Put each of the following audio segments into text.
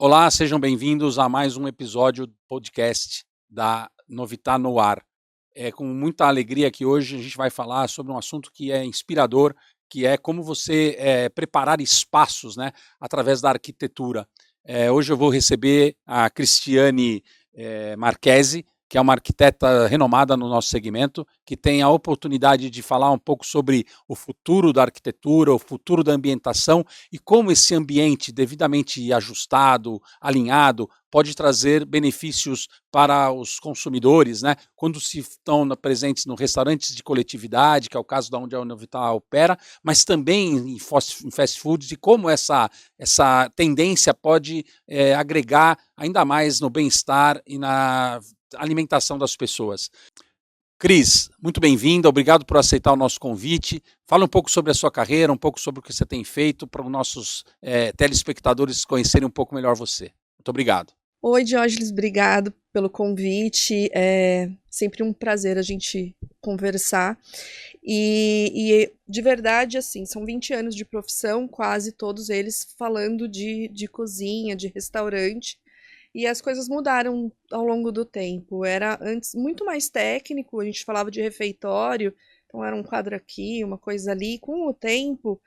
Olá, sejam bem-vindos a mais um episódio do podcast da Novità no Ar. É com muita alegria que hoje a gente vai falar sobre um assunto que é inspirador, que é como você preparar espaços, né, através da arquitetura. Hoje eu vou receber a Cristiane Marchesi, que é uma arquiteta renomada no nosso segmento, que tem a oportunidade de falar um pouco sobre o futuro da arquitetura, o futuro da ambientação e como esse ambiente devidamente ajustado, alinhado, pode trazer benefícios para os consumidores, né? Quando se estão presentes no restaurantes de coletividade, que é o caso da onde a Novità opera, mas também em fast foods, e como essa tendência pode agregar ainda mais no bem-estar e na alimentação das pessoas. Cris, muito bem-vinda, obrigado por aceitar o nosso convite. Fala um pouco sobre a sua carreira, um pouco sobre o que você tem feito para os nossos telespectadores conhecerem um pouco melhor você. Muito obrigado. Oi, Diógenes, obrigado pelo convite. É sempre um prazer a gente conversar. E de verdade, assim, são 20 anos de profissão, quase todos eles falando de cozinha, de restaurante. E as coisas mudaram ao longo do tempo. Era antes muito mais técnico, a gente falava de refeitório, então era um quadro aqui, uma coisa ali. Com o tempo,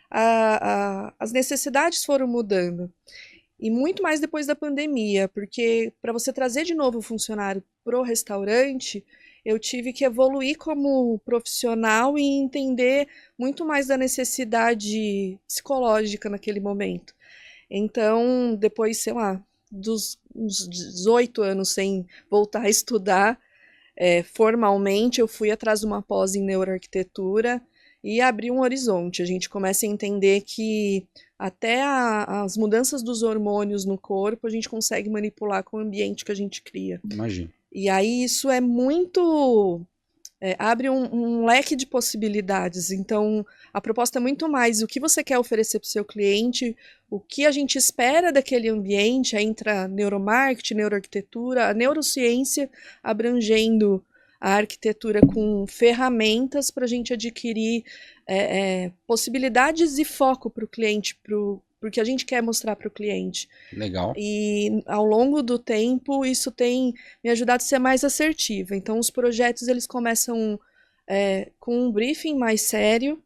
as necessidades foram mudando. E muito mais depois da pandemia, porque para você trazer de novo o funcionário pro restaurante, eu tive que evoluir como profissional e entender muito mais da necessidade psicológica naquele momento. Então, depois, sei lá, dos uns 18 anos sem voltar a estudar formalmente, eu fui atrás de uma pós em neuroarquitetura e abri um horizonte. A gente começa a entender que até as mudanças dos hormônios no corpo a gente consegue manipular com o ambiente que a gente cria. Imagino. E aí isso é muito... abre um leque de possibilidades. Então, a proposta é muito mais o que você quer oferecer para o seu cliente, o que a gente espera daquele ambiente, aí entra neuromarketing, neuroarquitetura, a neurociência abrangendo a arquitetura com ferramentas para a gente adquirir possibilidades e foco para o cliente, para o que a gente quer mostrar para o cliente. Legal. E ao longo do tempo isso tem me ajudado a ser mais assertiva. Então os projetos eles começam com um briefing mais sério,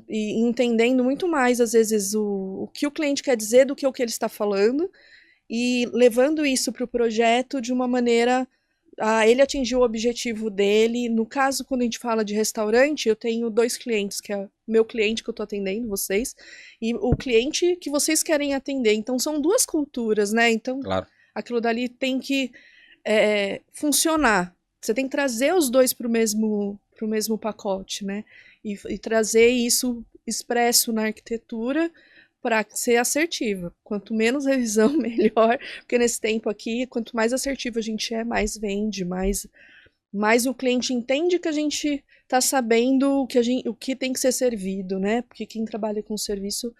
e entendendo muito mais às vezes o que o cliente quer dizer do que o que ele está falando, e levando isso para o projeto de uma maneira a ele atingir o objetivo dele. No caso, quando a gente fala de restaurante, eu tenho 2 clientes, que é o meu cliente que eu estou atendendo, vocês, e o cliente que vocês querem atender. Então, são 2 culturas, né? Então, Claro. aquilo dali tem que funcionar. Você tem que trazer os 2 para o mesmo pacote, né? E trazer isso expresso na arquitetura para ser assertiva. Quanto menos revisão, melhor, porque nesse tempo aqui, quanto mais assertivo a gente é, mais vende, mais o cliente entende que a gente está sabendo o que tem que ser servido, né? Porque quem trabalha com serviço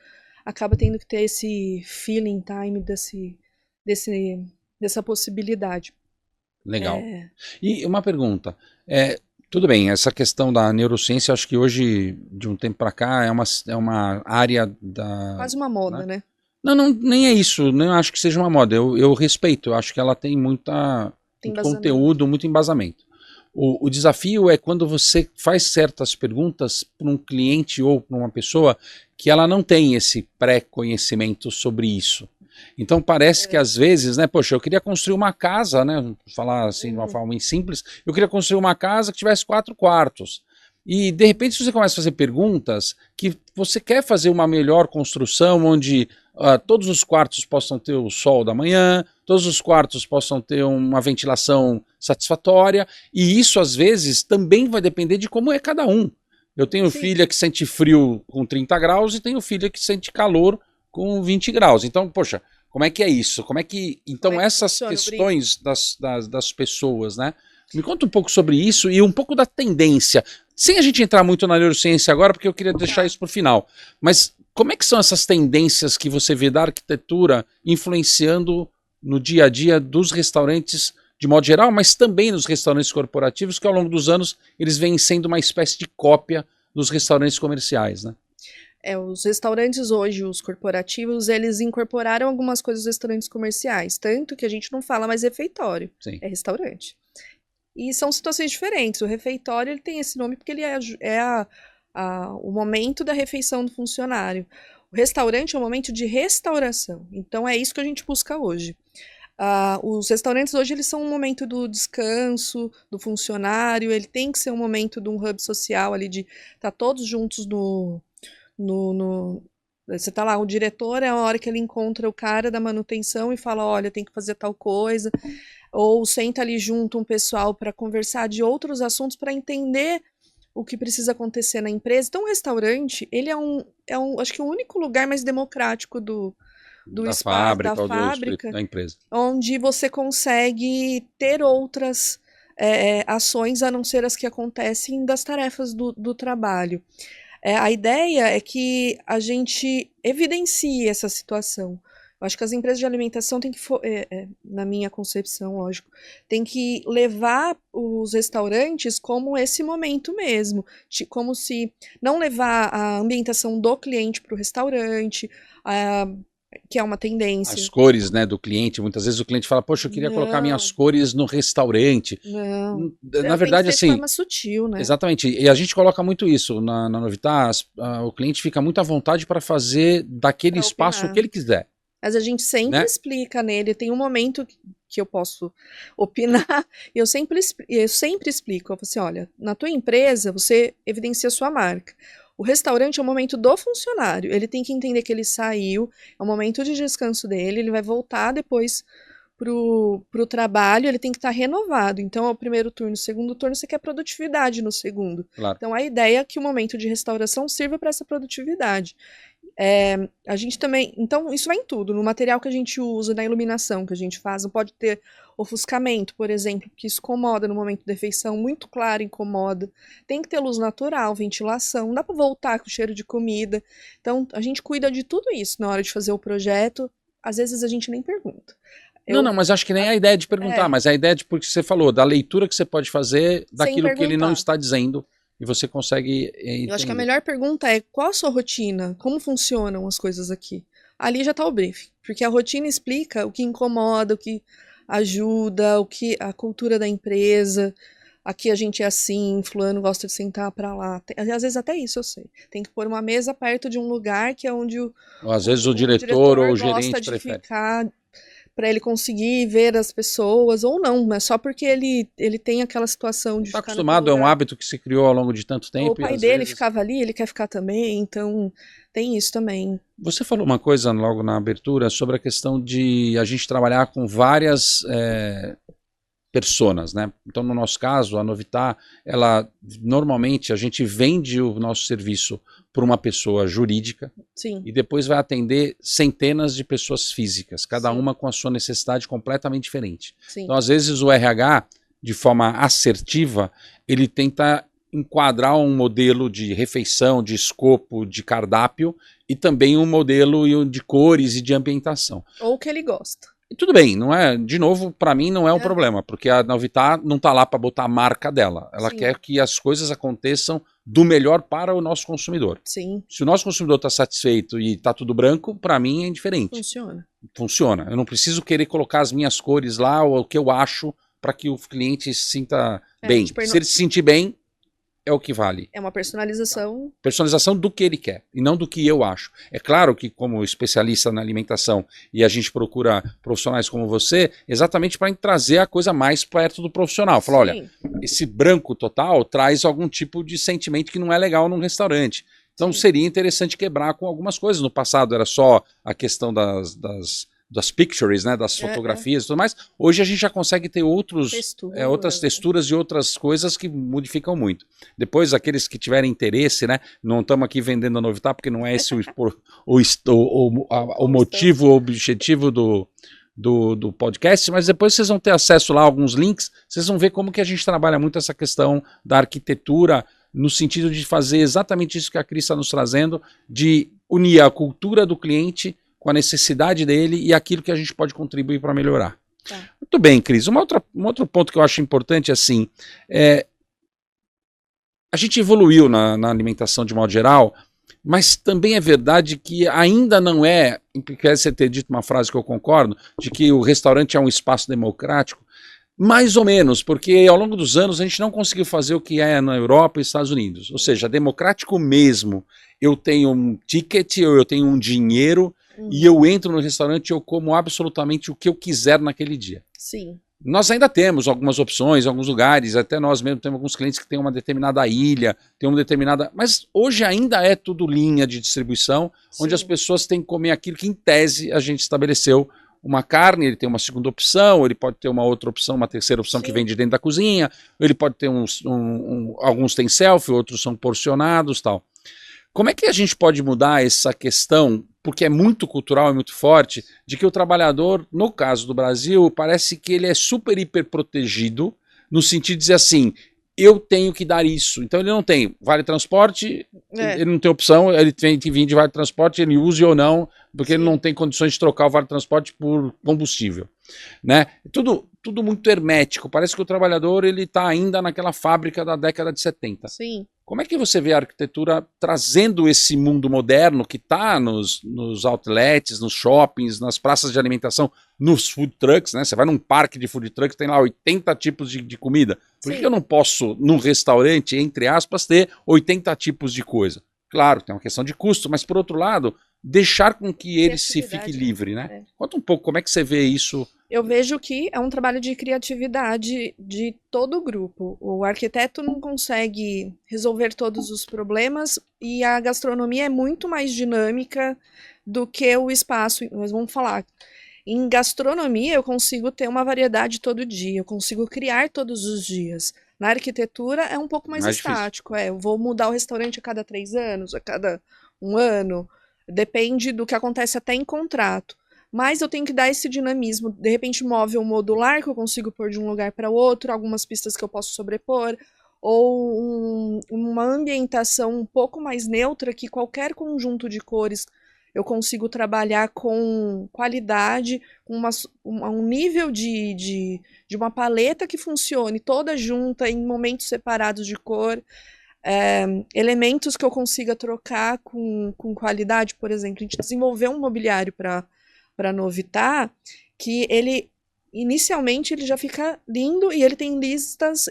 acaba tendo que ter esse feeling time dessa possibilidade. Legal. E uma pergunta, tudo bem, essa questão da neurociência, acho que hoje, de um tempo para cá, é uma área da... Quase uma moda, né? Não, nem é isso, não acho que seja uma moda, eu respeito, eu acho que ela tem muito conteúdo, muito embasamento. O desafio é quando você faz certas perguntas para um cliente ou para uma pessoa que ela não tem esse pré-conhecimento sobre isso. Então parece que às vezes, né, poxa, eu queria construir uma casa, né, vou falar assim de uma forma bem simples, eu queria construir uma casa que tivesse 4 quartos. E de repente você começa a fazer perguntas que você quer fazer uma melhor construção onde todos os quartos possam ter o sol da manhã, todos os quartos possam ter uma ventilação satisfatória, e isso às vezes também vai depender de como é cada um. Eu tenho filha que sente frio com 30 graus e tenho filha que sente calor com 20 graus. Então, poxa, como é que é isso? Então essas questões das pessoas, né? Me conta um pouco sobre isso e um pouco da tendência, sem a gente entrar muito na neurociência agora, porque eu queria deixar isso para o final. Mas como é que são essas tendências que você vê da arquitetura influenciando no dia a dia dos restaurantes de modo geral, mas também nos restaurantes corporativos, que ao longo dos anos eles vêm sendo uma espécie de cópia dos restaurantes comerciais, né? Os restaurantes hoje, os corporativos, eles incorporaram algumas coisas dos restaurantes comerciais, tanto que a gente não fala mais refeitório, Sim. é restaurante. E são situações diferentes. O refeitório ele tem esse nome porque ele o momento da refeição do funcionário. O restaurante é um momento de restauração. Então é isso que a gente busca hoje. Os restaurantes hoje eles são um momento do descanso do funcionário, ele tem que ser um momento de um hub social ali, de estar todos juntos você tá lá, o diretor é a hora que ele encontra o cara da manutenção e fala, olha, tem que fazer tal coisa, ou senta ali junto um pessoal para conversar de outros assuntos para entender o que precisa acontecer na empresa. Então o restaurante, ele acho que o único lugar mais democrático da espaço, da fábrica, da empresa, onde você consegue ter outras ações a não ser as que acontecem das tarefas do trabalho. A ideia é que a gente evidencie essa situação. Eu acho que as empresas de alimentação têm que, na minha concepção, lógico, tem que levar os restaurantes como esse momento mesmo, como se não levar a ambientação do cliente para o restaurante, que é uma tendência. As cores, né, do cliente, muitas vezes o cliente fala, poxa, eu queria colocar minhas cores no restaurante. Não. Na verdade, assim, de forma sutil, né? Exatamente, e a gente coloca muito isso na Novitas, o cliente fica muito à vontade para fazer daquele espaço o que ele quiser. Mas a gente sempre explica nele, tem um momento que eu posso opinar, e eu sempre explico, eu falo assim, olha, na tua empresa você evidencia a sua marca. O restaurante é o momento do funcionário, ele tem que entender que ele saiu, é o momento de descanso dele, ele vai voltar depois pro trabalho, ele tem que estar renovado. Então, é o primeiro turno, o segundo turno, você quer produtividade no segundo. Claro. Então, a ideia é que o momento de restauração sirva para essa produtividade. A gente também, então isso vai em tudo, no material que a gente usa, na iluminação que a gente faz, não pode ter ofuscamento, por exemplo, que isso incomoda no momento da refeição, muito claro, incomoda. Tem que ter luz natural, ventilação, não dá para voltar com cheiro de comida. Então a gente cuida de tudo isso na hora de fazer o projeto, às vezes a gente nem pergunta. Não, mas acho que nem a ideia de perguntar, mas a ideia de, porque você falou, da leitura que você pode fazer daquilo que ele não está dizendo. E você consegue entender. Eu acho que a melhor pergunta é, qual a sua rotina? Como funcionam as coisas aqui? Ali já está o briefing, porque a rotina explica o que incomoda, o que ajuda, a cultura da empresa. Aqui a gente é assim, fulano gosta de sentar para lá. Às vezes até isso eu sei. Tem que pôr uma mesa perto de um lugar que é onde às vezes o diretor ou o gerente gosta de ficar, para ele conseguir ver as pessoas, ou não, mas só porque ele tem aquela situação de ficar acostumado, é um hábito que se criou ao longo de tanto tempo. O pai dele ficava ali, ele quer ficar também, então tem isso também. Você falou uma coisa logo na abertura sobre a questão de a gente trabalhar com várias personas, né? Então, no nosso caso, a Novitá, normalmente a gente vende o nosso serviço por uma pessoa jurídica. Sim. E depois vai atender centenas de pessoas físicas, cada uma com a sua necessidade completamente diferente. Sim. Então, às vezes, o RH, de forma assertiva, ele tenta enquadrar um modelo de refeição, de escopo, de cardápio, e também um modelo de cores e de ambientação. Ou o que ele gosta. E tudo bem, não é, de novo, para mim não é um problema, porque a Novitá não está lá para botar a marca dela. Ela quer que as coisas aconteçam do melhor para o nosso consumidor. Sim. Se o nosso consumidor está satisfeito e está tudo branco, para mim é indiferente. Funciona. Eu não preciso querer colocar as minhas cores lá ou o que eu acho para que o cliente se sinta bem. Se ele se sentir bem, é o que vale. É uma personalização. Personalização do que ele quer e não do que eu acho. É claro que, como especialista na alimentação, e a gente procura profissionais como você, exatamente para trazer a coisa mais perto do profissional. Falar, olha, esse branco total traz algum tipo de sentimento que não é legal num restaurante. Então seria interessante quebrar com algumas coisas. No passado era só a questão das pictures, né, das fotografias e tudo mais. Hoje a gente já consegue ter outras texturas e outras coisas que modificam muito. Depois, aqueles que tiverem interesse, né, não estamos aqui vendendo a Novitá, porque não é esse o motivo, o objetivo do podcast, mas depois vocês vão ter acesso lá a alguns links, vocês vão ver como que a gente trabalha muito essa questão da arquitetura, no sentido de fazer exatamente isso que a Cris está nos trazendo, de unir a cultura do cliente com a necessidade dele e aquilo que a gente pode contribuir para melhorar. Muito bem, Cris. Um outro ponto que eu acho importante, assim, a gente evoluiu na alimentação de modo geral Mas também é verdade que ainda não é, quer você ter dito uma frase que eu concordo, de que o restaurante é um espaço democrático, mais ou menos, porque ao longo dos anos a gente não conseguiu fazer o que é na Europa e Estados Unidos. Ou seja, democrático mesmo. Eu tenho um ticket, ou eu tenho um dinheiro, e eu entro no restaurante e eu como absolutamente o que eu quiser naquele dia. Sim. Nós ainda temos algumas opções, alguns lugares, até nós mesmos temos alguns clientes que têm uma determinada ilha, tem uma determinada... Mas hoje ainda é tudo linha de distribuição, Sim. onde as pessoas têm que comer aquilo que em tese a gente estabeleceu. Uma carne, ele tem uma segunda opção, ele pode ter uma outra opção, uma terceira opção que vem de dentro da cozinha, ele pode ter alguns têm selfie, outros são porcionados, tal. Como é que a gente pode mudar essa questão, porque é muito cultural, é muito forte, de que o trabalhador, no caso do Brasil, parece que ele é super hiper protegido, no sentido de dizer assim, eu tenho que dar isso. Então ele não tem vale transporte, ele não tem opção, ele tem que vir de vale transporte, ele use ou não, porque ele não tem condições de trocar o vale transporte por combustível. Né? Tudo muito hermético, parece que o trabalhador ele está ainda naquela fábrica da década de 70. Sim. Como é que você vê a arquitetura trazendo esse mundo moderno que está nos outlets, nos shoppings, nas praças de alimentação, nos food trucks, né? Você vai num parque de food trucks, tem lá 80 tipos de comida. Por que eu não posso, num restaurante, entre aspas, ter 80 tipos de coisa? Claro, tem uma questão de custo, mas por outro lado, deixar com que ele se fique livre, né? Conta um pouco, como é que você vê isso? Eu vejo que é um trabalho de criatividade de todo o grupo. O arquiteto não consegue resolver todos os problemas e a gastronomia é muito mais dinâmica do que o espaço. Nós vamos falar. Em gastronomia, eu consigo ter uma variedade todo dia, eu consigo criar todos os dias. Na arquitetura, é um pouco mais estático. Eu vou mudar o restaurante a cada 3 anos, a cada 1 ano. Depende do que acontece até em contrato. Mas eu tenho que dar esse dinamismo, de repente móvel modular que eu consigo pôr de um lugar para outro, algumas pistas que eu posso sobrepor, ou uma ambientação um pouco mais neutra que qualquer conjunto de cores eu consigo trabalhar com qualidade, com um nível de uma paleta que funcione toda junta em momentos separados de cor. Elementos que eu consiga trocar com qualidade, por exemplo. A gente desenvolveu um mobiliário para Novità, que ele inicialmente ele já fica lindo e ele tem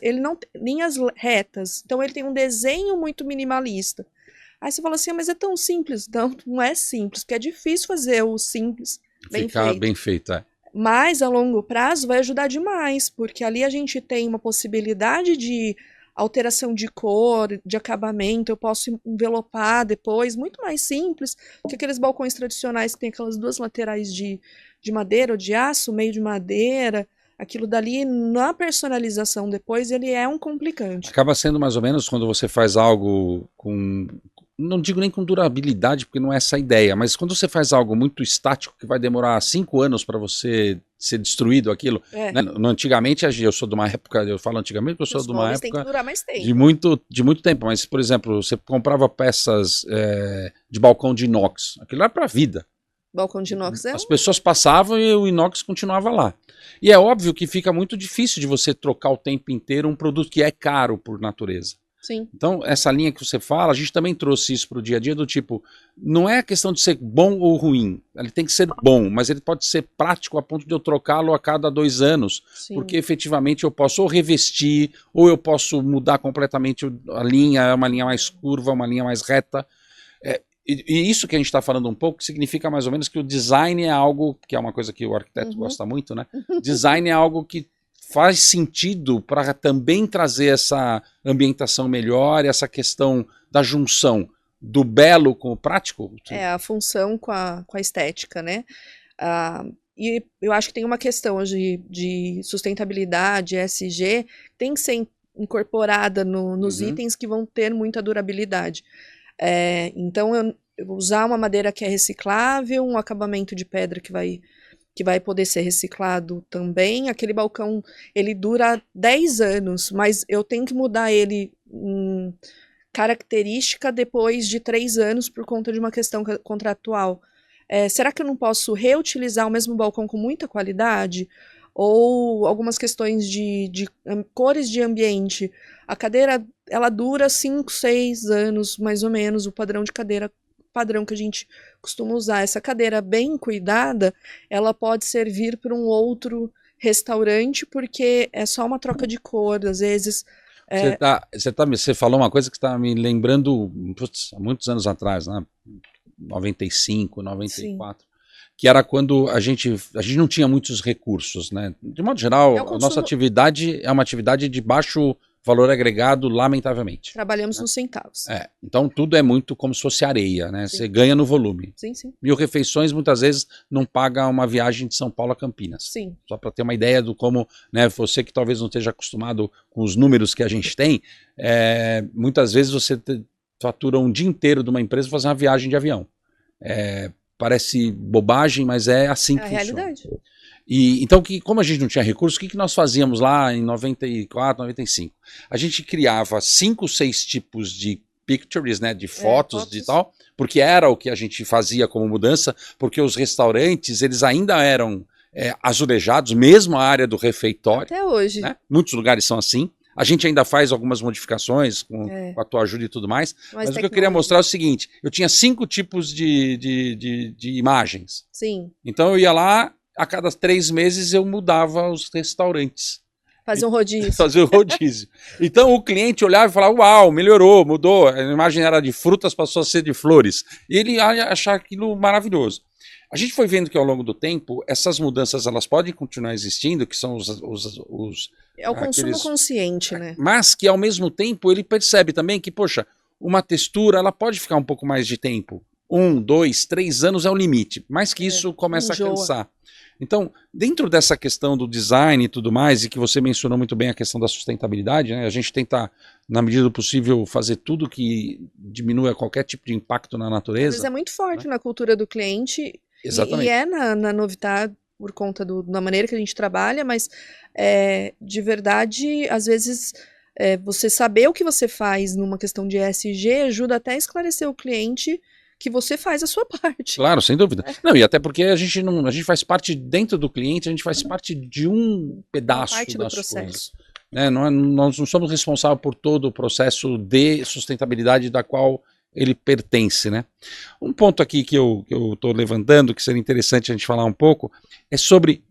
ele não tem linhas retas, então ele tem um desenho muito minimalista. Aí você fala assim, mas é tão simples. Não é simples, porque é difícil fazer o simples bem feito. Ficar bem feito, Mas a longo prazo vai ajudar demais, porque ali a gente tem uma possibilidade de alteração de cor, de acabamento, eu posso envelopar depois, muito mais simples que aqueles balcões tradicionais que tem aquelas 2 laterais de madeira ou de aço, meio de madeira. Aquilo dali, na personalização depois, ele é um complicante. Acaba sendo mais ou menos quando você faz algo com... Não digo nem com durabilidade, porque não é essa a ideia, mas quando você faz algo muito estático, que vai demorar 5 anos para você ser destruído aquilo. Né? Antigamente, eu sou de uma época, eu falo antigamente porque eu sou de uma época tem que durar mais tempo. de muito tempo, mas, por exemplo, você comprava peças de balcão de inox, aquilo era para a vida. Balcão de inox As pessoas passavam e o inox continuava lá. E é óbvio que fica muito difícil de você trocar o tempo inteiro um produto que é caro por natureza. Sim. Então, essa linha que você fala, a gente também trouxe isso para o dia a dia do tipo, não é a questão de ser bom ou ruim, ele tem que ser bom, mas ele pode ser prático a ponto de eu trocá-lo a cada 2 anos, Sim. Porque efetivamente eu posso ou revestir, ou eu posso mudar completamente a linha, uma linha mais curva, uma linha mais reta. E isso que a gente está falando um pouco significa mais ou menos que o design é algo, que é uma coisa que o arquiteto gosta muito, né? Design é algo que faz sentido para também trazer essa ambientação melhor, essa questão da junção do belo com o prático? A função com a estética, né? E eu acho que tem uma questão de sustentabilidade, ESG, tem que ser incorporada nos itens que vão ter muita durabilidade. Então, eu vou usar uma madeira que é reciclável, um acabamento de pedra que vai poder ser reciclado também. Aquele balcão, ele dura 10 anos, mas eu tenho que mudar ele característica depois de 3 anos por conta de uma questão contratual. Será que eu não posso reutilizar o mesmo balcão com muita qualidade? Ou algumas questões de cores de ambiente. A cadeira, ela dura 5, 6 anos, mais ou menos, o padrão de cadeira padrão que a gente costuma usar. Essa cadeira bem cuidada, ela pode servir para um outro restaurante, porque é só uma troca de cor, às vezes. Você falou uma coisa que está me lembrando, putz, há muitos anos atrás, né? 95, 94. Sim. Que era quando a gente não tinha muitos recursos, né? De modo geral, a nossa atividade é uma atividade de baixo valor agregado, lamentavelmente. Trabalhamos nos centavos. Então tudo é muito como se fosse areia, né? Sim. Você ganha no volume. Sim, sim. 1.000 refeições muitas vezes não paga uma viagem de São Paulo a Campinas. Sim. Só para ter uma ideia do como, né? Você que talvez não esteja acostumado com os números que a gente tem, muitas vezes você fatura um dia inteiro de uma empresa para fazer uma viagem de avião. Parece bobagem, mas é assim que funciona. É a realidade. Então, como a gente não tinha recursos, o que nós fazíamos lá em 94, 95? A gente criava 5, 6 tipos de pictures, né, de fotos e tal, porque era o que a gente fazia como mudança, porque os restaurantes, eles ainda eram azulejados, mesmo a área do refeitório. Até hoje. Né? Muitos lugares são assim. A gente ainda faz algumas modificações com a tua ajuda e tudo mais. Mas o que eu queria mostrar é o seguinte: eu tinha 5 tipos de imagens. Sim. Então eu ia lá, a cada 3 meses eu mudava os restaurantes. Fazia um rodízio. Fazia um rodízio. Então o cliente olhava e falava: uau, melhorou, mudou. A imagem era de frutas, passou a ser de flores. E ele ia achar aquilo maravilhoso. A gente foi vendo que ao longo do tempo, essas mudanças elas podem continuar existindo, que são é o consumo consciente, né? Mas que ao mesmo tempo ele percebe também que, poxa, uma textura ela pode ficar um pouco mais de tempo. 1, 2, 3 anos é o limite. Mais que isso começa a cansar. Então, dentro dessa questão do design e tudo mais, e que você mencionou muito bem a questão da sustentabilidade, né? A gente tenta, na medida do possível, fazer tudo que diminua qualquer tipo de impacto na natureza. Mas é muito forte, né, na cultura do cliente. Exatamente. E na Novità, por conta da maneira que a gente trabalha, mas de verdade, às vezes, você saber o que você faz numa questão de ESG ajuda até a esclarecer o cliente que você faz a sua parte. Claro, sem dúvida. Não, e até porque a gente faz parte dentro do cliente, a gente faz parte de um pedaço das coisas. Nós não somos responsáveis por todo o processo de sustentabilidade da qual ele pertence, né? Um ponto aqui que eu estou levantando, que seria interessante a gente falar um pouco, é sobre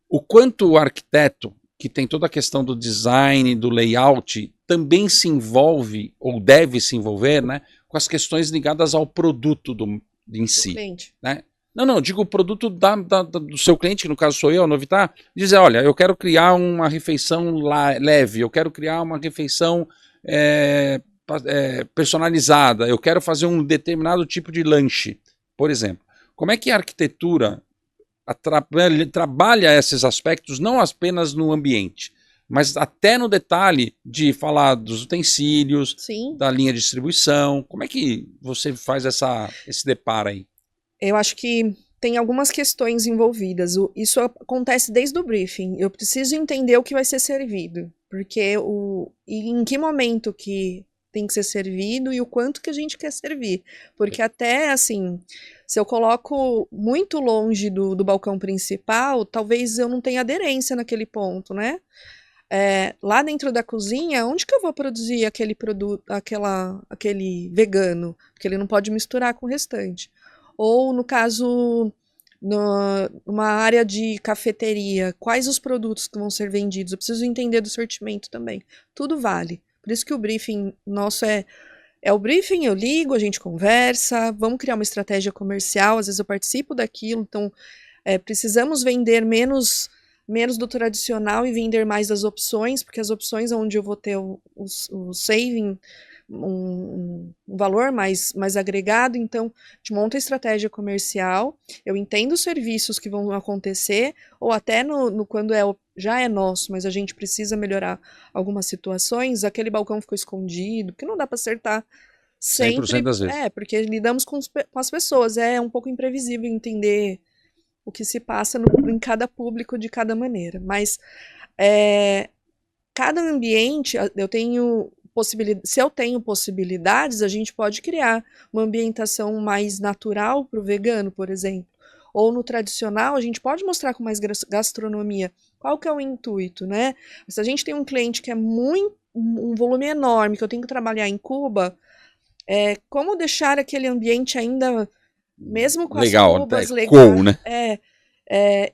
o quanto o arquiteto, que tem toda a questão do design, do layout, também se envolve, ou deve se envolver, né, com as questões ligadas ao produto em si. Cliente. Né? Não, digo o produto do seu cliente, que no caso sou eu, a Novità, dizer, olha, eu quero criar uma refeição leve, eu quero criar uma refeição personalizada, eu quero fazer um determinado tipo de lanche, por exemplo. Como é que a arquitetura trabalha esses aspectos, não apenas no ambiente, mas até no detalhe de falar dos utensílios, Sim, da linha de distribuição? Como é que você faz esse deparo aí? Eu acho que tem algumas questões envolvidas. Isso acontece desde o briefing. Eu preciso entender o que vai ser servido, porque em que momento que tem que ser servido e o quanto que a gente quer servir. Porque até, assim, se eu coloco muito longe do balcão principal, talvez eu não tenha aderência naquele ponto, né? Lá dentro da cozinha, onde que eu vou produzir aquele produto, aquele vegano? Porque ele não pode misturar com o restante. Ou, no caso, numa área de cafeteria, quais os produtos que vão ser vendidos? Eu preciso entender do sortimento também. Tudo vale. Por isso que o briefing nosso é o briefing, eu ligo, a gente conversa, vamos criar uma estratégia comercial, às vezes eu participo daquilo, então precisamos vender menos do tradicional e vender mais das opções, porque as opções é onde eu vou ter o saving, um valor mais agregado. Então, a gente monta a estratégia comercial, eu entendo os serviços que vão acontecer, ou até quando já é nosso, mas a gente precisa melhorar algumas situações, aquele balcão ficou escondido, porque não dá para acertar sempre. 100% das vezes. Porque lidamos com as pessoas, é um pouco imprevisível entender o que se passa em cada público de cada maneira. Mas cada ambiente, se eu tenho possibilidades, a gente pode criar uma ambientação mais natural para o vegano, por exemplo. Ou no tradicional, a gente pode mostrar com mais gastronomia. Qual que é o intuito, né? Se a gente tem um cliente que é um volume enorme, que eu tenho que trabalhar em Cuba, como deixar aquele ambiente ainda, mesmo com legal, as cubas, legal, né?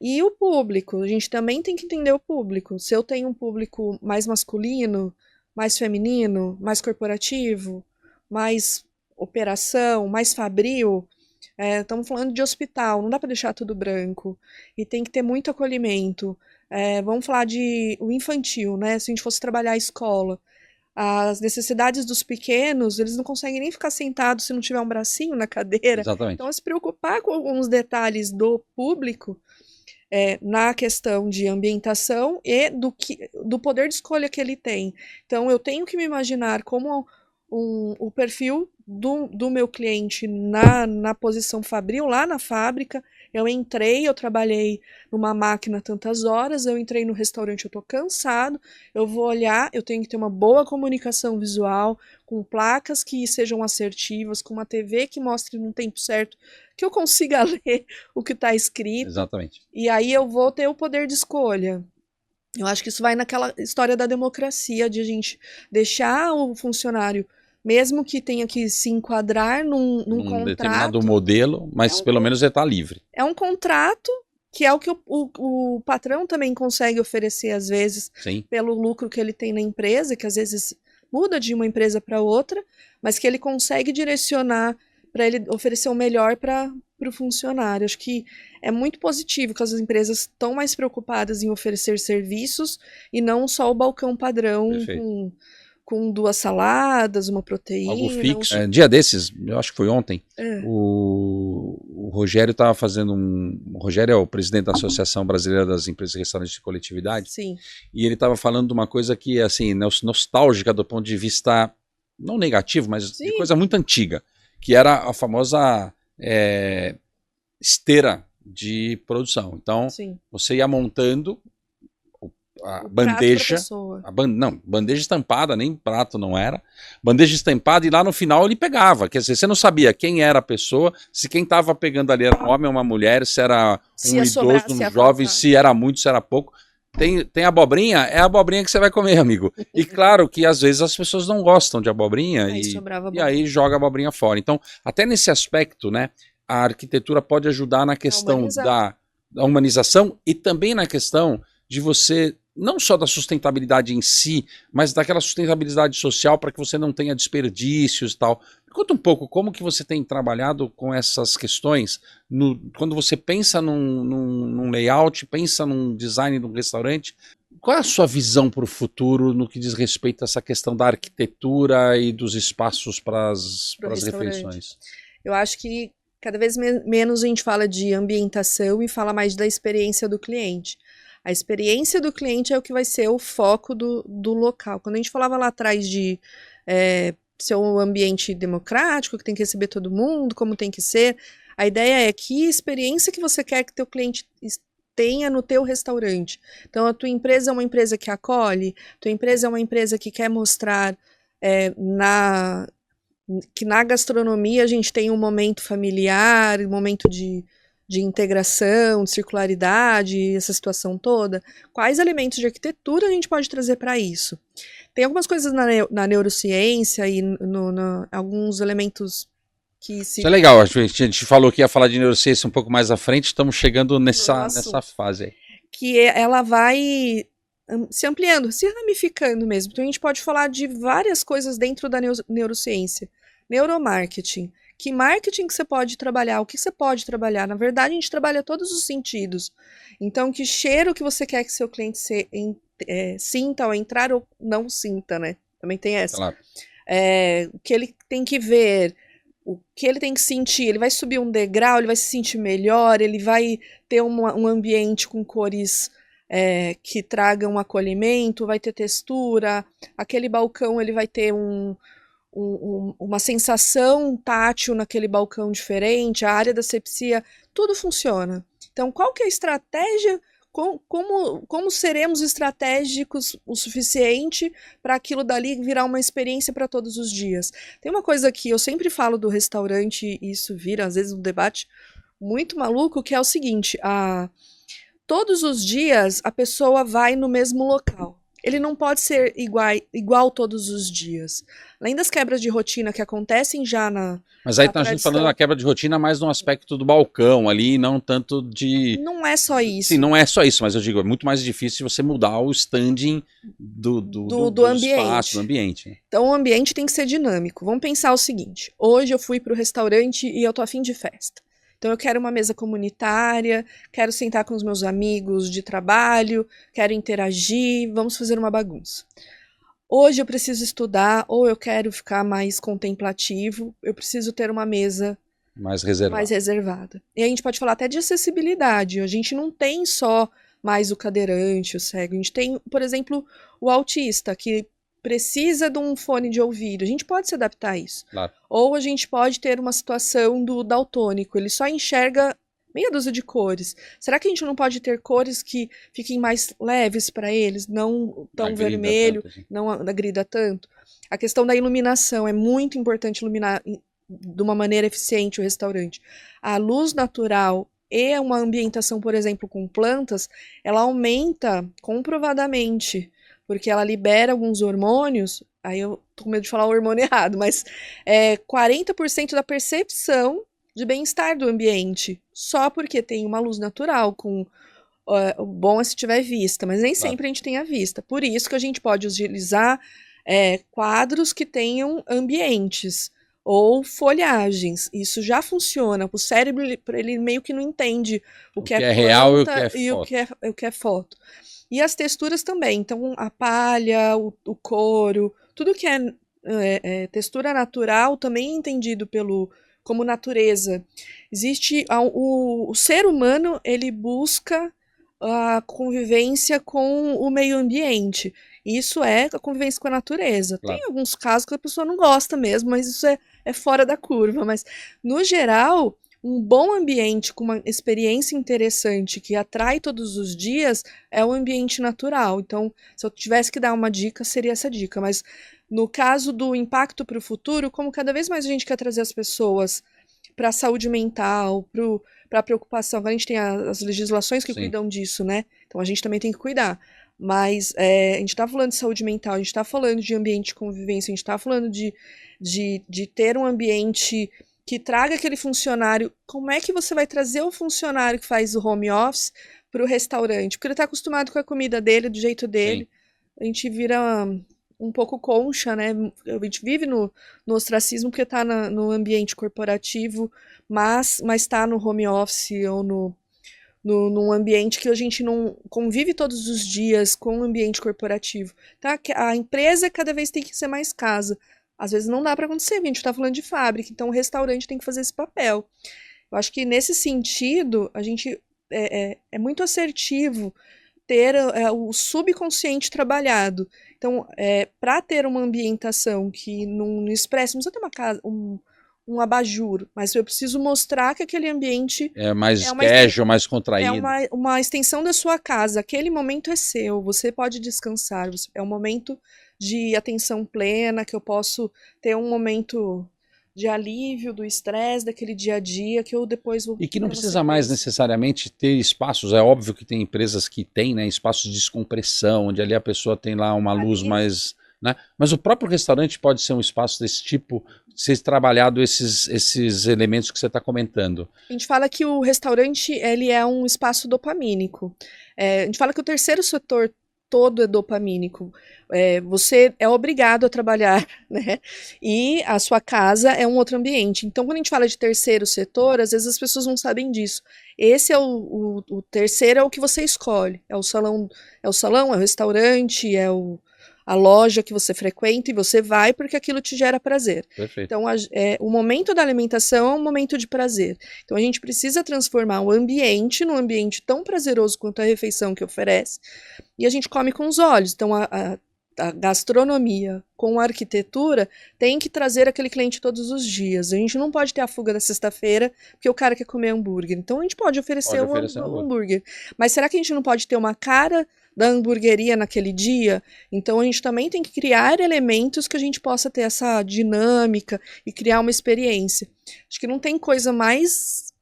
E o público, a gente também tem que entender o público. Se eu tenho um público mais masculino, mais feminino, mais corporativo, mais operação, mais fabril, estamos falando de hospital, não dá para deixar tudo branco. E tem que ter muito acolhimento. Vamos falar de o infantil, né? Se a gente fosse trabalhar a escola, as necessidades dos pequenos, eles não conseguem nem ficar sentados se não tiver um bracinho na cadeira. Exatamente. Então, se preocupar com alguns detalhes do público, na questão de ambientação e do poder de escolha que ele tem. Então, eu tenho que me imaginar como o perfil do meu cliente na posição fabril, lá na fábrica. Eu trabalhei numa máquina tantas horas, eu entrei no restaurante, eu estou cansado, eu vou olhar, eu tenho que ter uma boa comunicação visual, com placas que sejam assertivas, com uma TV que mostre no tempo certo, que eu consiga ler o que está escrito. Exatamente. E aí eu vou ter o poder de escolha. Eu acho que isso vai naquela história da democracia, de a gente deixar o funcionário, mesmo que tenha que se enquadrar num contrato, determinado modelo, mas pelo menos ele está livre. É um contrato que é o que o patrão também consegue oferecer, às vezes, Sim. pelo lucro que ele tem na empresa, que às vezes muda de uma empresa para outra, mas que ele consegue direcionar para ele oferecer o melhor para o funcionário. Acho que é muito positivo que as empresas estão mais preocupadas em oferecer serviços e não só o balcão padrão com 2 saladas, uma proteína. Algo fixo. Dia desses, eu acho que foi ontem, o Rogério estava fazendo o Rogério é o presidente da Associação Brasileira das Empresas de Restaurantes de Coletividade. Sim. E ele estava falando de uma coisa que, assim, nostálgica do ponto de vista, não negativo, mas de coisa muito antiga, que era a famosa esteira de produção. Então, você ia montando a bandeja, bandeja estampada, nem prato não era, bandeja estampada, e lá no final ele pegava, quer dizer, você não sabia quem era a pessoa, se quem estava pegando ali era um homem ou uma mulher, se era um idoso, um jovem, se era muito, se era pouco. Tem abobrinha, é a abobrinha que você vai comer, amigo. E claro que às vezes as pessoas não gostam de abobrinha e aí joga a abobrinha fora. Então, até nesse aspecto, né, a arquitetura pode ajudar na questão da humanização e também na questão de você, não só da sustentabilidade em si, mas daquela sustentabilidade social para que você não tenha desperdícios e tal. Me conta um pouco como que você tem trabalhado com essas questões quando você pensa num layout, pensa num design de um restaurante. Qual é a sua visão para o futuro no que diz respeito a essa questão da arquitetura e dos espaços para as refeições? Eu acho que cada vez menos a gente fala de ambientação e fala mais da experiência do cliente. A experiência do cliente é o que vai ser o foco do local. Quando a gente falava lá atrás de ser um ambiente democrático, que tem que receber todo mundo, como tem que ser, a ideia é que experiência que você quer que teu cliente tenha no teu restaurante. Então, a tua empresa é uma empresa que acolhe, tua empresa é uma empresa que quer mostrar que na gastronomia a gente tem um momento familiar, um momento de integração, de circularidade, essa situação toda. Quais elementos de arquitetura a gente pode trazer para isso? Tem algumas coisas na neurociência e alguns elementos que se... Isso é legal, a gente falou que ia falar de neurociência um pouco mais à frente, estamos chegando nessa fase aí. Que ela vai se ampliando, se ramificando mesmo. Então a gente pode falar de várias coisas dentro da neurociência. Neuromarketing. Que marketing que você pode trabalhar? O que você pode trabalhar? Na verdade, a gente trabalha todos os sentidos. Então, que cheiro que você quer que seu cliente sinta ao entrar ou não sinta, né? Também tem essa. Claro. O que ele tem que ver, o que ele tem que sentir. Ele vai subir um degrau, ele vai se sentir melhor, ele vai ter um ambiente com cores que tragam um acolhimento, vai ter textura. Aquele balcão, ele vai ter uma sensação tátil naquele balcão diferente, a área da asepsia, tudo funciona. Então, qual que é a estratégia? Como seremos estratégicos o suficiente para aquilo dali virar uma experiência para todos os dias? Tem uma coisa que eu sempre falo do restaurante, e isso vira, às vezes, um debate muito maluco, que é o seguinte, todos os dias a pessoa vai no mesmo local. ele não pode ser igual todos os dias. Além das quebras de rotina que acontecem já na Mas aí tá a gente falando da quebra de rotina mais no aspecto do balcão ali, não tanto de... Não é só isso. Sim, não é só isso, mas eu digo, é muito mais difícil você mudar o standing do ambiente. Espaço, do ambiente. Então o ambiente tem que ser dinâmico. Vamos pensar o seguinte, hoje eu fui para o restaurante e eu tô a fim de festa. Então eu quero uma mesa comunitária, quero sentar com os meus amigos de trabalho, quero interagir, vamos fazer uma bagunça. Hoje eu preciso estudar ou eu quero ficar mais contemplativo, eu preciso ter uma mesa mais reservada. E a gente pode falar até de acessibilidade, a gente não tem só mais o cadeirante, o cego, a gente tem, por exemplo, o autista, que precisa de um fone de ouvido, a gente pode se adaptar a isso. Claro. Ou a gente pode ter uma situação do daltônico, ele só enxerga meia dúzia de cores. Será que a gente não pode ter cores que fiquem mais leves para eles, não tão vermelho, tanto, assim. Não agrida tanto? A questão da iluminação, é muito importante iluminar de uma maneira eficiente o restaurante. A luz natural e uma ambientação, por exemplo, com plantas, ela aumenta comprovadamente, porque ela libera alguns hormônios, aí eu tô com medo de falar o hormônio errado, mas 40% da percepção de bem-estar do ambiente, só porque tem uma luz natural, com o bom é se tiver vista, mas nem sempre a gente tem a vista. Por isso que a gente pode utilizar quadros que tenham ambientes, ou folhagens, isso já funciona. O cérebro, ele meio que não entende o que é real e o que é foto. E as texturas também, então a palha, o couro, tudo que é textura natural também é entendido como natureza. Existe o ser humano, ele busca a convivência com o meio ambiente. Isso é a convivência com a natureza. Claro. Tem alguns casos que a pessoa não gosta mesmo, mas isso é fora da curva. Mas, no geral, um bom ambiente com uma experiência interessante que atrai todos os dias é o ambiente natural. Então, se eu tivesse que dar uma dica, seria essa dica. Mas, no caso do impacto para o futuro, como cada vez mais a gente quer trazer as pessoas para a saúde mental, para a preocupação, a gente tem as legislações que cuidam disso, né? Então, a gente também tem que cuidar. Mas a gente está falando de saúde mental, a gente está falando de ambiente de convivência, a gente está falando de ter um ambiente que traga aquele funcionário. Como é que você vai trazer o funcionário que faz o home office para o restaurante? Porque ele está acostumado com a comida dele, do jeito dele. Sim. A gente vira um pouco concha, né? A gente vive no ostracismo porque está no ambiente corporativo, mas está no home office ou num ambiente que a gente não convive todos os dias com o ambiente corporativo. Tá? A empresa cada vez tem que ser mais casa. Às vezes não dá para acontecer, porque a gente está falando de fábrica, então o restaurante tem que fazer esse papel. Eu acho que nesse sentido, a gente é muito assertivo ter o subconsciente trabalhado. Então, para ter uma ambientação que não expressa, não precisa ter uma casa, um abajur, mas eu preciso mostrar que aquele ambiente é mais casual, mais contraído. É uma extensão da sua casa, aquele momento é seu, você pode descansar, é um momento de atenção plena, que eu posso ter um momento de alívio do estresse daquele dia a dia, que eu depois vou... E que não precisa mais necessariamente ter espaços, é óbvio que tem empresas que têm, né, espaços de descompressão, onde ali a pessoa tem lá uma luz mais... Né? Mas o próprio restaurante pode ser um espaço desse tipo, ser trabalhado esses elementos que você está comentando. A gente fala que o restaurante ele é um espaço dopamínico. A gente fala que o terceiro setor todo é dopamínico. Você é obrigado a trabalhar, né? E a sua casa é um outro ambiente. Então, quando a gente fala de terceiro setor, às vezes as pessoas não sabem disso. Esse é o terceiro, é o que você escolhe. É o salão, é o restaurante, a loja que você frequenta e você vai porque aquilo te gera prazer. Perfeito. Então, o momento da alimentação é um momento de prazer. Então, a gente precisa transformar o ambiente num ambiente tão prazeroso quanto a refeição que oferece. E a gente come com os olhos. Então, a gastronomia com a arquitetura tem que trazer aquele cliente todos os dias. A gente não pode ter a fuga da sexta-feira porque o cara quer comer hambúrguer. Então, a gente pode oferecer um hambúrguer. Mas será que a gente não pode ter uma cara da hamburgueria naquele dia? Então a gente também tem que criar elementos que a gente possa ter essa dinâmica e criar uma experiência. Acho que não tem coisa mais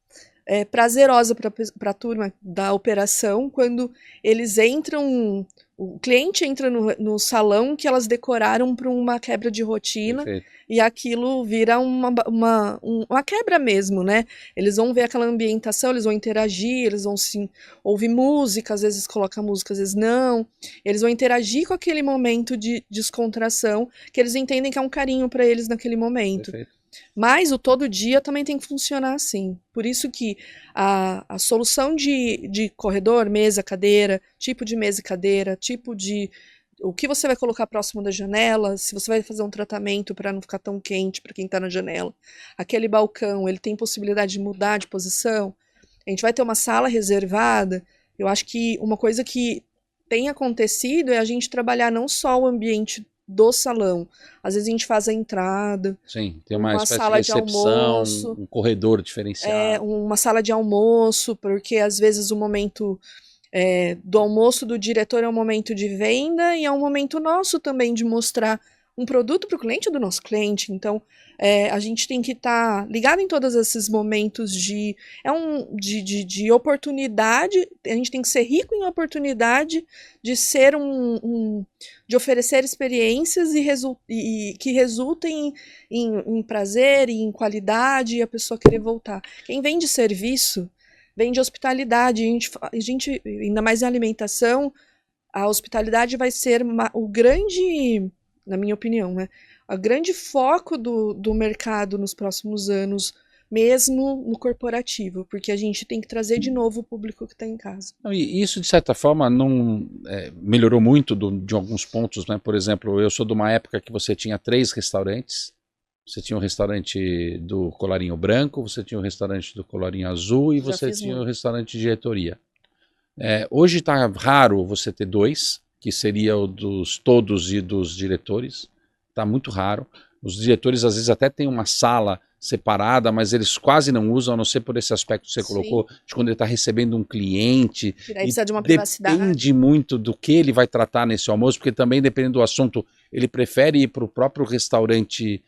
prazerosa para a turma da operação quando eles entram O cliente entra no salão que elas decoraram para uma quebra de rotina. Perfeito. E aquilo vira uma quebra mesmo, né? Eles vão ver aquela ambientação, eles vão interagir, eles vão sim, ouvir música, às vezes coloca música, às vezes não. Eles vão interagir com aquele momento de descontração, que eles entendem que é um carinho para eles naquele momento. Perfeito. Mas o todo dia também tem que funcionar assim. Por isso que a solução de corredor, mesa, cadeira, tipo de mesa e cadeira, tipo de o que você vai colocar próximo da janela, se você vai fazer um tratamento para não ficar tão quente para quem está na janela. Aquele balcão, ele tem possibilidade de mudar de posição. A gente vai ter uma sala reservada. Eu acho que uma coisa que tem acontecido é a gente trabalhar não só o ambiente do salão. Às vezes a gente faz a entrada. Sim, tem uma espécie sala de recepção, um corredor diferenciado. Uma sala de almoço, porque às vezes o momento do almoço do diretor é um momento de venda e é um momento nosso também de mostrar um produto para o cliente ou do nosso cliente. Então, a gente tem que estar ligado em todos esses momentos de oportunidade. A gente tem que ser rico em oportunidade de ser de oferecer experiências e que resultem em prazer e em qualidade e a pessoa querer voltar. Quem vende serviço, vende hospitalidade. A gente, ainda mais em alimentação, a hospitalidade vai ser o grande, na minha opinião, né? O grande foco do mercado nos próximos anos, mesmo no corporativo, porque a gente tem que trazer de novo o público que está em casa. E isso, de certa forma, não melhorou muito de alguns pontos, né? Por exemplo, eu sou de uma época que você tinha 3 restaurantes. Você tinha o restaurante do colarinho branco, você tinha o restaurante do colarinho azul e você tinha o restaurante de diretoria. Hoje está raro você ter 2, que seria o dos todos e dos diretores. Está muito raro. Os diretores às vezes até têm uma sala separada, mas eles quase não usam, a não ser por esse aspecto que você colocou, de quando ele está recebendo um cliente. E aí precisa de uma privacidade. Depende muito do que ele vai tratar nesse almoço, porque também dependendo do assunto, ele prefere ir para o próprio restaurante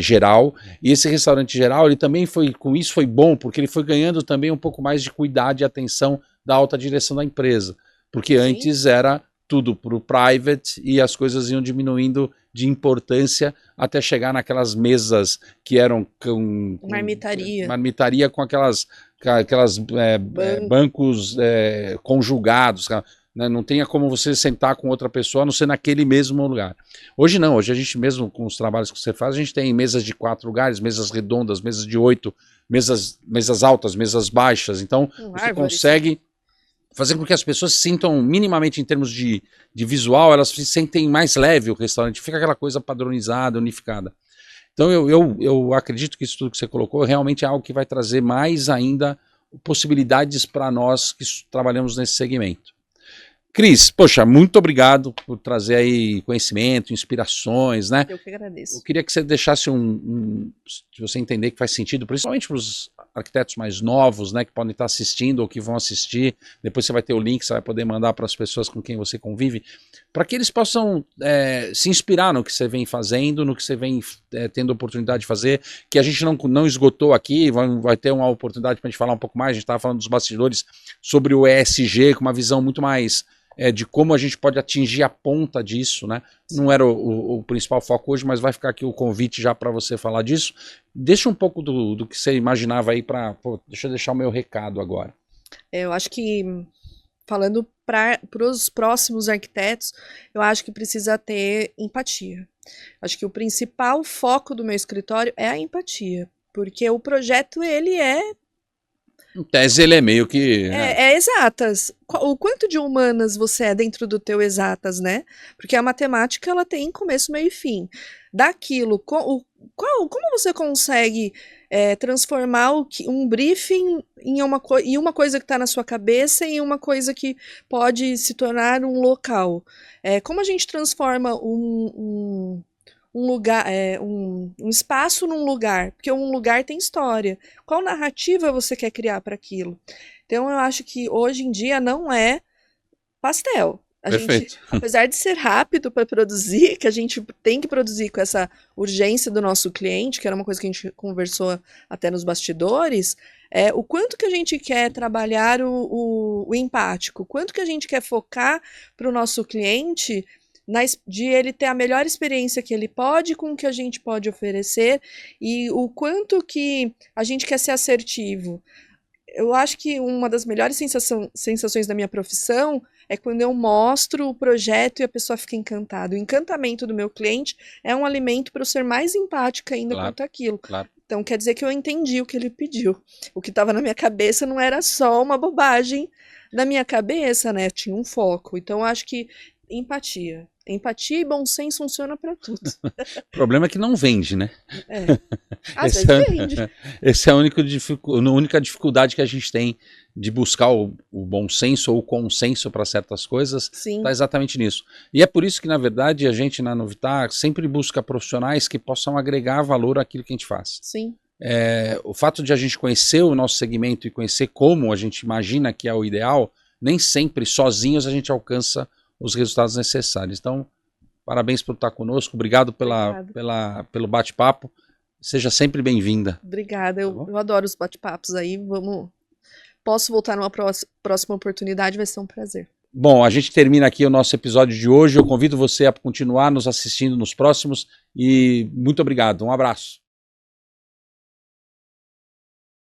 geral. E esse restaurante geral, ele também com isso foi bom, porque ele foi ganhando também um pouco mais de cuidado e atenção da alta direção da empresa. Porque antes era tudo para o private e as coisas iam diminuindo de importância até chegar naquelas mesas que eram com marmitaria com aquelas bancos conjugados, né? Não tenha como você sentar com outra pessoa a não ser naquele mesmo lugar. Hoje não, hoje a gente mesmo com os trabalhos que você faz, a gente tem mesas de 4 lugares, mesas redondas, mesas de 8, mesas altas, mesas baixas, então você consegue fazer com que as pessoas se sintam minimamente em termos de visual, elas se sentem mais leve o restaurante, fica aquela coisa padronizada, unificada. Então eu acredito que isso tudo que você colocou realmente é algo que vai trazer mais ainda possibilidades para nós que trabalhamos nesse segmento. Cris, poxa, muito obrigado por trazer aí conhecimento, inspirações, né? Eu que agradeço. Eu queria que você deixasse se você entender que faz sentido, principalmente para os arquitetos mais novos, né, que podem estar assistindo ou que vão assistir, depois você vai ter o link, você vai poder mandar para as pessoas com quem você convive, para que eles possam se inspirar no que você vem fazendo, no que você vem tendo oportunidade de fazer, que a gente não esgotou aqui, vai ter uma oportunidade para a gente falar um pouco mais, a gente estava falando dos bastidores sobre o ESG, com uma visão muito mais de como a gente pode atingir a ponta disso, né? Não era o principal foco hoje, mas vai ficar aqui o convite já para você falar disso. Deixa um pouco do que você imaginava aí deixa eu deixar o meu recado agora. Eu acho que, falando para os próximos arquitetos, eu acho que precisa ter empatia. Acho que o principal foco do meu escritório é a empatia, porque o projeto, ele em tese ele é meio que... exatas. O quanto de humanas você é dentro do teu exatas, né? Porque a matemática, ela tem começo, meio e fim. Daquilo, como você consegue transformar um briefing em uma coisa que está na sua cabeça e em uma coisa que pode se tornar um local? Como a gente transforma um lugar, um espaço num lugar, porque um lugar tem história. Qual narrativa você quer criar para aquilo? Então eu acho que hoje em dia não é pastel. A gente, apesar de ser rápido para produzir, que a gente tem que produzir com essa urgência do nosso cliente, que era uma coisa que a gente conversou até nos bastidores, o quanto que a gente quer trabalhar o empático, quanto que a gente quer focar para o nosso cliente de ele ter a melhor experiência que ele pode com o que a gente pode oferecer e o quanto que a gente quer ser assertivo. Eu acho que uma das melhores sensações da minha profissão é quando eu mostro o projeto e a pessoa fica encantada. O encantamento do meu cliente é um alimento para eu ser mais empática ainda quanto aquilo. Claro. Então quer dizer que eu entendi o que ele pediu. O que estava na minha cabeça não era só uma bobagem da minha cabeça, né? Tinha um foco. Então eu acho que empatia e bom senso funciona para tudo. O problema é que não vende, né? Às vezes vende. Essa é a única dificuldade que a gente tem de buscar o bom senso ou o consenso para certas coisas. Está exatamente nisso. E é por isso que, na verdade, a gente na Novitar sempre busca profissionais que possam agregar valor àquilo que a gente faz. Sim. O fato de a gente conhecer o nosso segmento e conhecer como a gente imagina que é o ideal, nem sempre sozinhos a gente alcança os resultados necessários. Então, parabéns por estar conosco, obrigado pelo bate-papo, seja sempre bem-vinda. Obrigada, eu adoro os bate-papos aí, posso voltar numa próxima oportunidade, vai ser um prazer. Bom, a gente termina aqui o nosso episódio de hoje, eu convido você a continuar nos assistindo nos próximos e muito obrigado, um abraço.